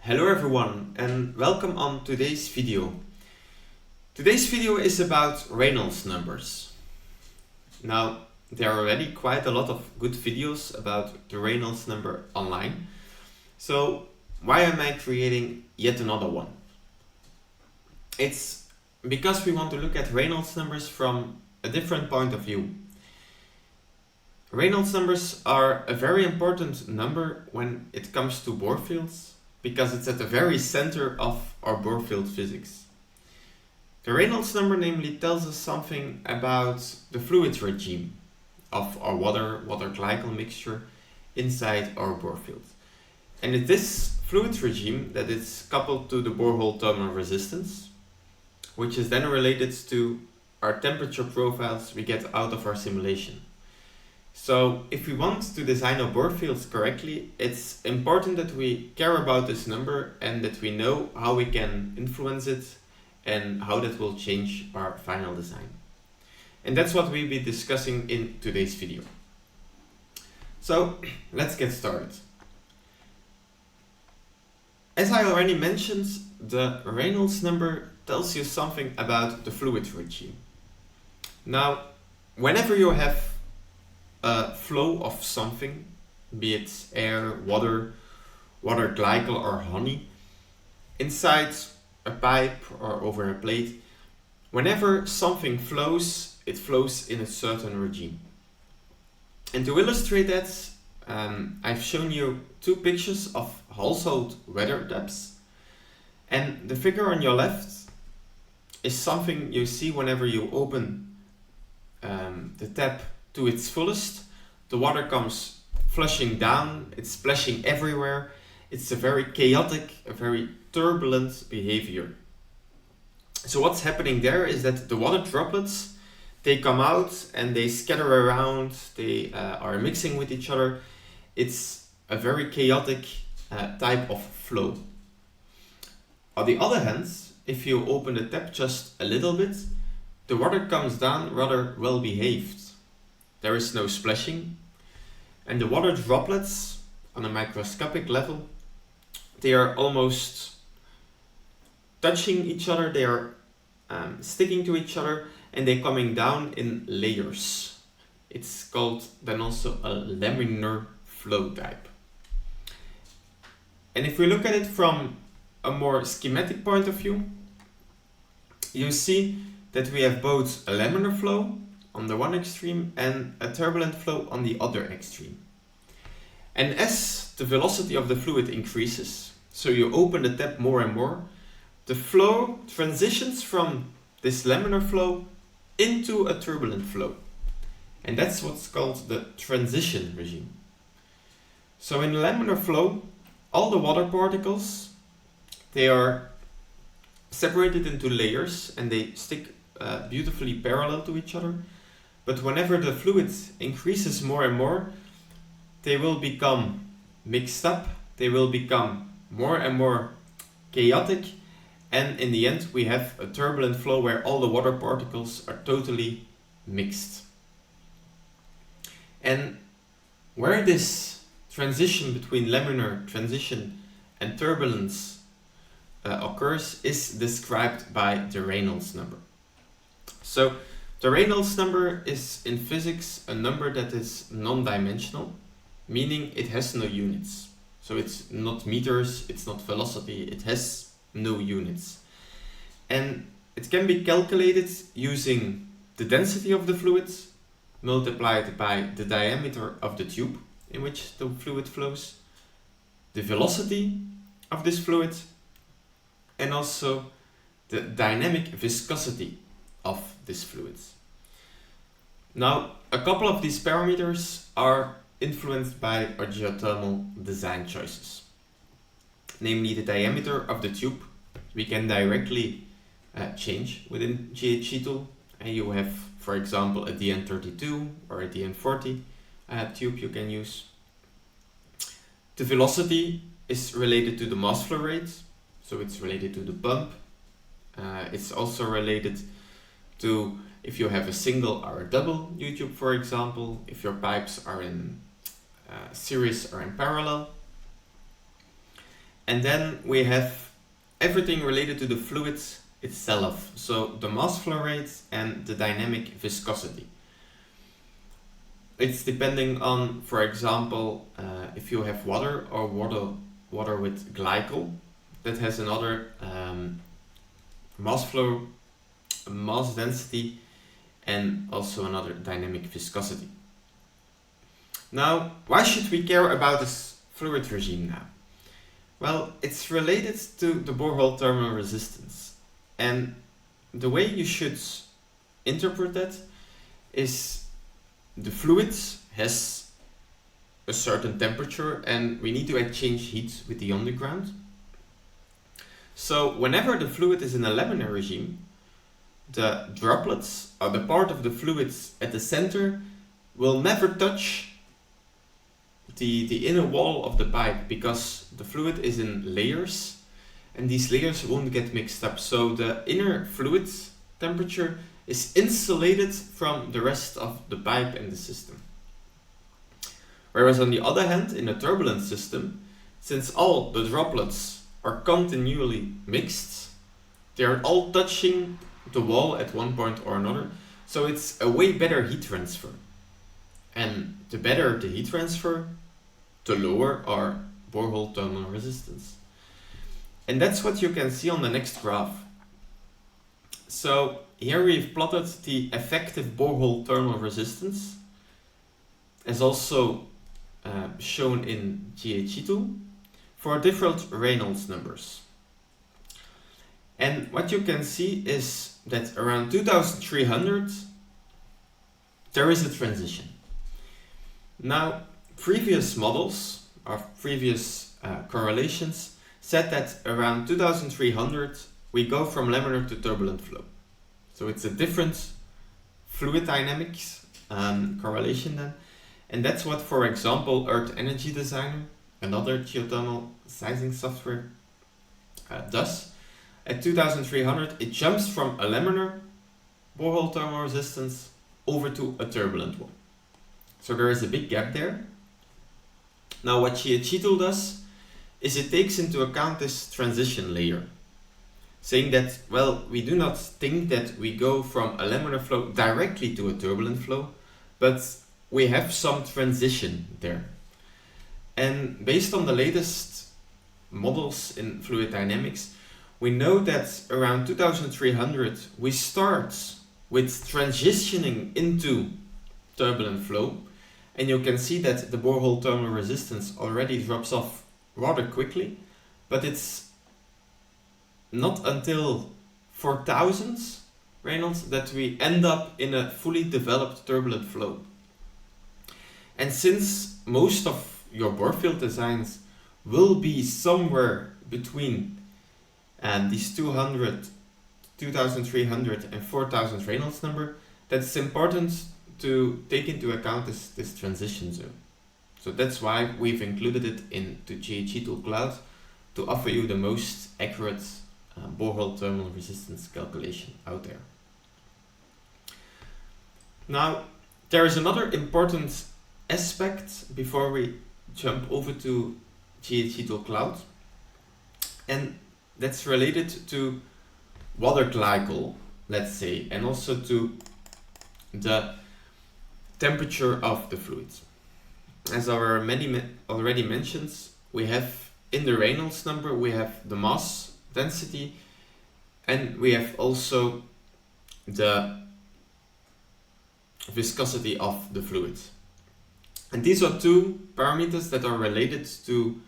Hello everyone and welcome on today's video. Today's video is about Reynolds numbers. Now, there are already quite a lot of good videos about the Reynolds number online. So why am I creating yet another one? It's because we want to look at Reynolds numbers from a different point of view. Reynolds numbers are a very important number when it comes to borefields, because it's at the very center of our borefield physics. The Reynolds number namely tells us something about the fluid regime of our water glycol mixture inside our borefield. And it's this fluid regime that is coupled to the borehole thermal resistance, which is then related to our temperature profiles we get out of our simulation. So if we want to design our borefields correctly, it's important that we care about this number and that we know how we can influence it and how that will change our final design. And that's what we'll be discussing in today's video. So let's get started. As I already mentioned, the Reynolds number tells you something about the fluid regime. Now, whenever you have a flow of something, be it air, water glycol or honey, inside a pipe or over a plate, whenever something flows, it flows in a certain regime. And to illustrate that, I've shown you two pictures of household weather taps. And the figure on your left is something you see whenever you open the tap to its fullest. The water comes flushing down, it's splashing everywhere. It's a very chaotic, a very turbulent behavior. So what's happening there is that the water droplets, they come out and they scatter around, they are mixing with each other. It's a very chaotic type of flow. On the other hand, if you open the tap just a little bit, the water comes down rather well behaved. There is no splashing, and the water droplets on a microscopic level, they are almost touching each other, they are sticking to each other, and they're coming down in layers. It's called then also a laminar flow type. And if we look at it from a more schematic point of view, you see that we have both a laminar flow on the one extreme and a turbulent flow on the other extreme. And as the velocity of the fluid increases, so you open the tap more and more, the flow transitions from this laminar flow into a turbulent flow. And that's what's called the transition regime. So in the laminar flow, all the water particles, they are separated into layers and they stick beautifully parallel to each other. But whenever the fluid increases more and more, they will become mixed up, they will become more and more chaotic, and in the end we have a turbulent flow where all the water particles are totally mixed. And where this transition between laminar transition and turbulence occurs is described by the Reynolds number. So the Reynolds number is in physics a number that is non-dimensional, meaning it has no units. So it's not meters, it's not velocity, it has no units. And it can be calculated using the density of the fluid multiplied by the diameter of the tube in which the fluid flows, the velocity of this fluid, and also the dynamic viscosity of this fluid. Now, a couple of these parameters are influenced by our geothermal design choices. Namely, the diameter of the tube we can directly change within GHEtool. And you have, for example, a DN32 or a DN40 tube you can use. The velocity is related to the mass flow rate, so it's related to the pump. It's also related to if you have a single or a double U-tube, for example, if your pipes are in series or in parallel. And then we have everything related to the fluids itself, so the mass flow rate and the dynamic viscosity. It's depending on, for example, if you have water or water with glycol, that has another mass flow, mass density, and also another dynamic viscosity. Now, why should we care about this fluid regime now? Well, it's related to the borehole thermal resistance. And the way you should interpret that is the fluid has a certain temperature and we need to exchange heat with the underground. So whenever the fluid is in a laminar regime, the droplets or the part of the fluids at the center will never touch the inner wall of the pipe, because the fluid is in layers and these layers won't get mixed up. So the inner fluid temperature is insulated from the rest of the pipe and the system. Whereas on the other hand, in a turbulent system, since all the droplets are continually mixed, they are all touching the wall at one point or another, so it's a way better heat transfer. And the better the heat transfer, the lower our borehole thermal resistance. And that's what you can see on the next graph. So here we've plotted the effective borehole thermal resistance, as also shown in GHEtool, for different Reynolds numbers. And what you can see is that around 2300 there is a transition. Now, previous models or previous correlations said that around 2300 we go from laminar to turbulent flow. So it's a different fluid dynamics correlation then. And that's what, for example, Earth Energy Designer, another geothermal sizing software, does. At 2300 it jumps from a laminar borehole thermal resistance over to a turbulent one. So there is a big gap there. Now what GHEtool does is it takes into account this transition layer, saying that, well, we do not think that we go from a laminar flow directly to a turbulent flow, but we have some transition there. And based on the latest models in fluid dynamics, we know that around 2300 we start with transitioning into turbulent flow, and you can see that the borehole thermal resistance already drops off rather quickly, but it's not until 4000 Reynolds that we end up in a fully developed turbulent flow. And since most of your borefield designs will be somewhere between these 2300 and 4000 Reynolds number, that's important to take into account this transition zone. So that's why we've included it into GHEtool Cloud to offer you the most accurate borehole thermal resistance calculation out there. Now, there is another important aspect before we jump over to GHEtool Cloud, and that's related to water glycol, let's say, and also to the temperature of the fluid. As our already mentioned, we have in the Reynolds number, we have the mass density, and we have also the viscosity of the fluid. And these are two parameters that are related to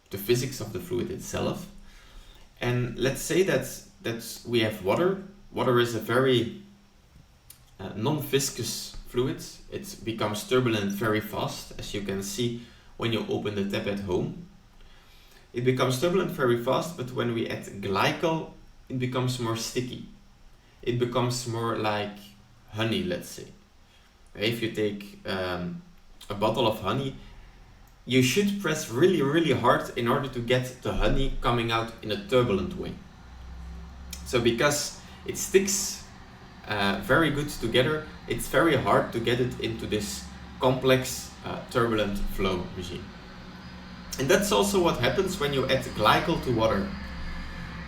the physics of the fluid itself. And let's say that we have water. Water is a very non-viscous fluid. It becomes turbulent very fast, as you can see when you open the tap at home. It becomes turbulent very fast, but when we add glycol, it becomes more sticky. It becomes more like honey, let's say. If you take a bottle of honey, you should press really, really hard in order to get the honey coming out in a turbulent way. So because it sticks very good together, it's very hard to get it into this complex turbulent flow regime. And that's also what happens when you add glycol to water.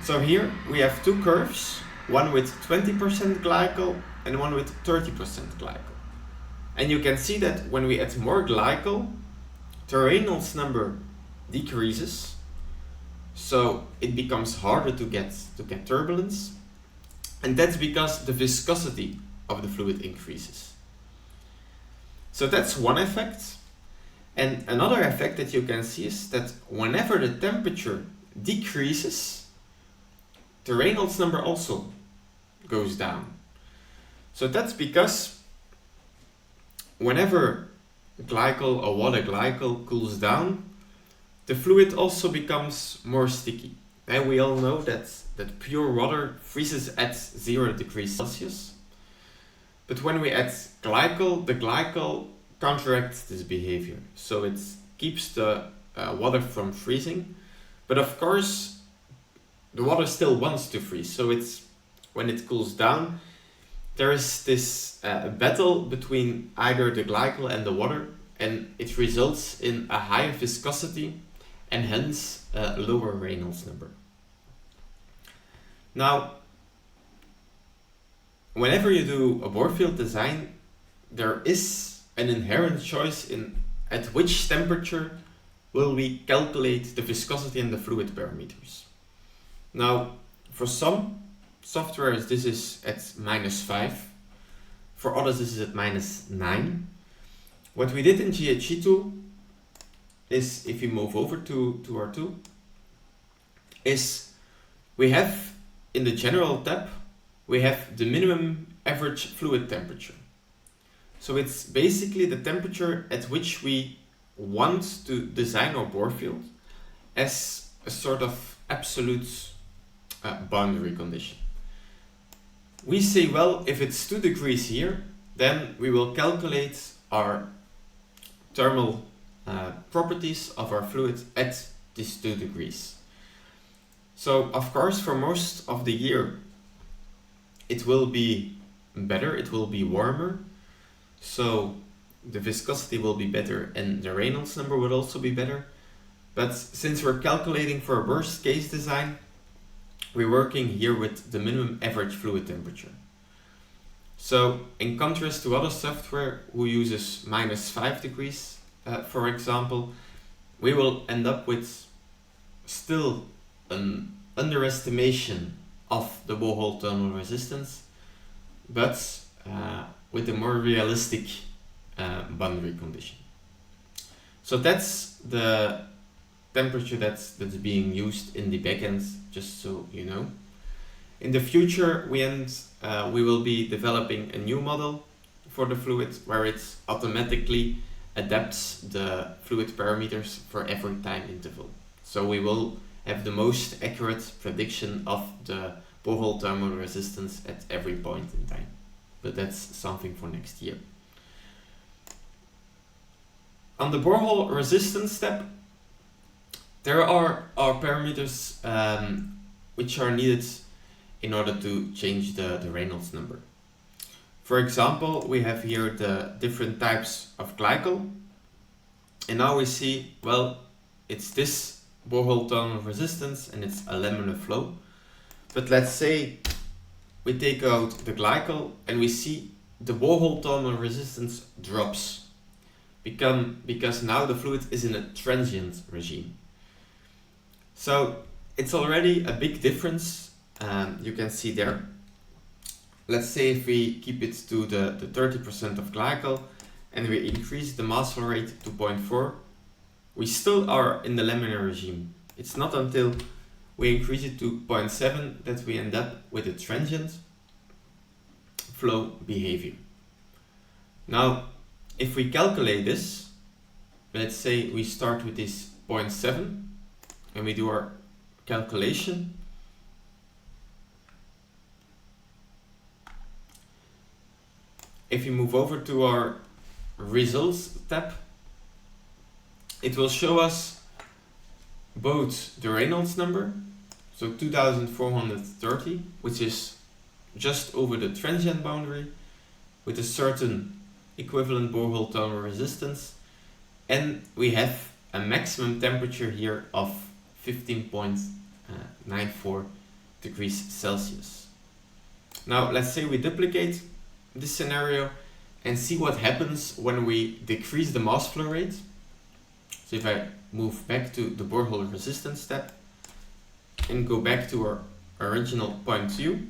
So here we have two curves, one with 20% glycol and one with 30% glycol. And you can see that when we add more glycol, the Reynolds number decreases, so it becomes harder to get turbulence, and that's because the viscosity of the fluid increases. So that's one effect. And another effect that you can see is that whenever the temperature decreases, the Reynolds number also goes down. So that's because whenever glycol or water glycol cools down, the fluid also becomes more sticky. And we all know that pure water freezes at 0 degrees Celsius. But when we add glycol, the glycol counteracts this behavior. So it keeps the water from freezing. But of course, the water still wants to freeze. So when it cools down, there is this battle between either the glycol and the water, and it results in a higher viscosity and hence a lower Reynolds number. Now, whenever you do a borefield design, there is an inherent choice in at which temperature will we calculate the viscosity and the fluid parameters. Now, for some softwares this is at -5, for others this is at -9. What we did in GHEtool is, if we move over to our tool, is we have in the general tab, we have the minimum average fluid temperature. So it's basically the temperature at which we want to design our borefield as a sort of absolute boundary condition. We say, well, if it's 2 degrees here, then we will calculate our thermal properties of our fluid at these 2 degrees. So of course, for most of the year, it will be better, it will be warmer. So the viscosity will be better and the Reynolds number will also be better. But since we're calculating for a worst case design, we're working here with the minimum average fluid temperature. So in contrast to other software who uses -5 degrees, for example, we will end up with still an underestimation of the borehole thermal resistance, but with a more realistic boundary condition. So that's the temperature that's being used in the backend, just so you know. In the future, we will be developing a new model for the fluid where it automatically adapts the fluid parameters for every time interval. So we will have the most accurate prediction of the borehole thermal resistance at every point in time. But that's something for next year. On the borehole resistance step, there are parameters which are needed in order to change the Reynolds number. For example, we have here the different types of glycol. And now we see, well, it's this borehole thermal resistance and it's a laminar flow. But let's say we take out the glycol and we see the borehole thermal resistance drops because now the fluid is in a transient regime. So it's already a big difference. You can see there. Let's say if we keep it to the 30% of glycol and we increase the mass flow rate to 0.4, we still are in the laminar regime. It's not until we increase it to 0.7 that we end up with a transient flow behavior. Now, if we calculate this, let's say we start with this 0.7 and we do our calculation. If you move over to our results tab, it will show us both the Reynolds number, so 2430, which is just over the transient boundary with a certain equivalent borehole thermal resistance, and we have a maximum temperature here of 15.94 degrees Celsius. Now let's say we duplicate this scenario and see what happens when we decrease the mass flow rate. So if I move back to the borehole resistance step and go back to our original point 2,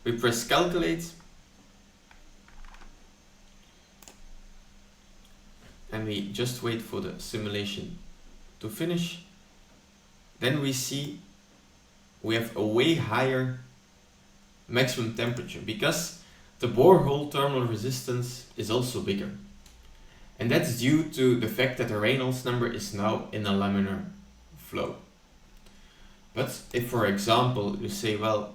we press calculate and we just wait for the simulation to finish. Then we see we have a way higher maximum temperature because the borehole thermal resistance is also bigger. And that's due to the fact that the Reynolds number is now in a laminar flow. But if, for example, you say, well,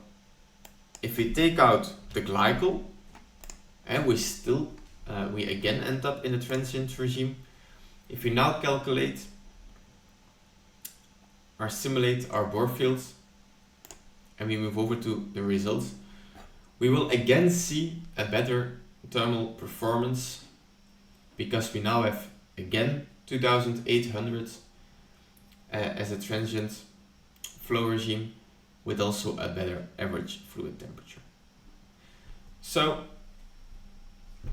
if we take out the glycol and we again end up in a transient regime, if we now calculate or simulate our borefields and we move over to the results, we will again see a better thermal performance because we now have again 2800 as a transient flow regime with also a better average fluid temperature. So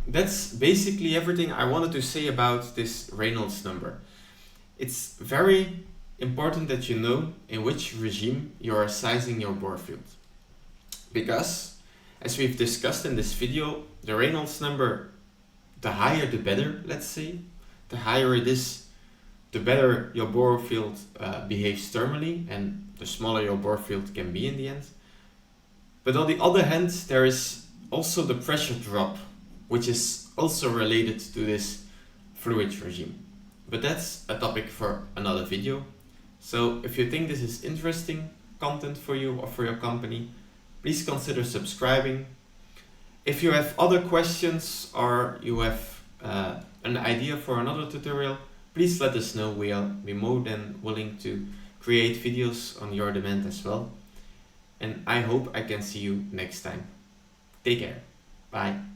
that's basically everything I wanted to say about this Reynolds number. It's very important that you know in which regime you are sizing your borefield, because as we've discussed in this video, the Reynolds number, the higher the better, let's say. The higher it is, the better your borefield behaves thermally, and the smaller your borefield can be in the end. But on the other hand, there is also the pressure drop, which is also related to this fluid regime. But that's a topic for another video. So if you think this is interesting content for you or for your company, please consider subscribing. If you have other questions or you have an idea for another tutorial, please let us know. We'll be more than willing to create videos on your demand as well. And I hope I can see you next time. Take care. Bye.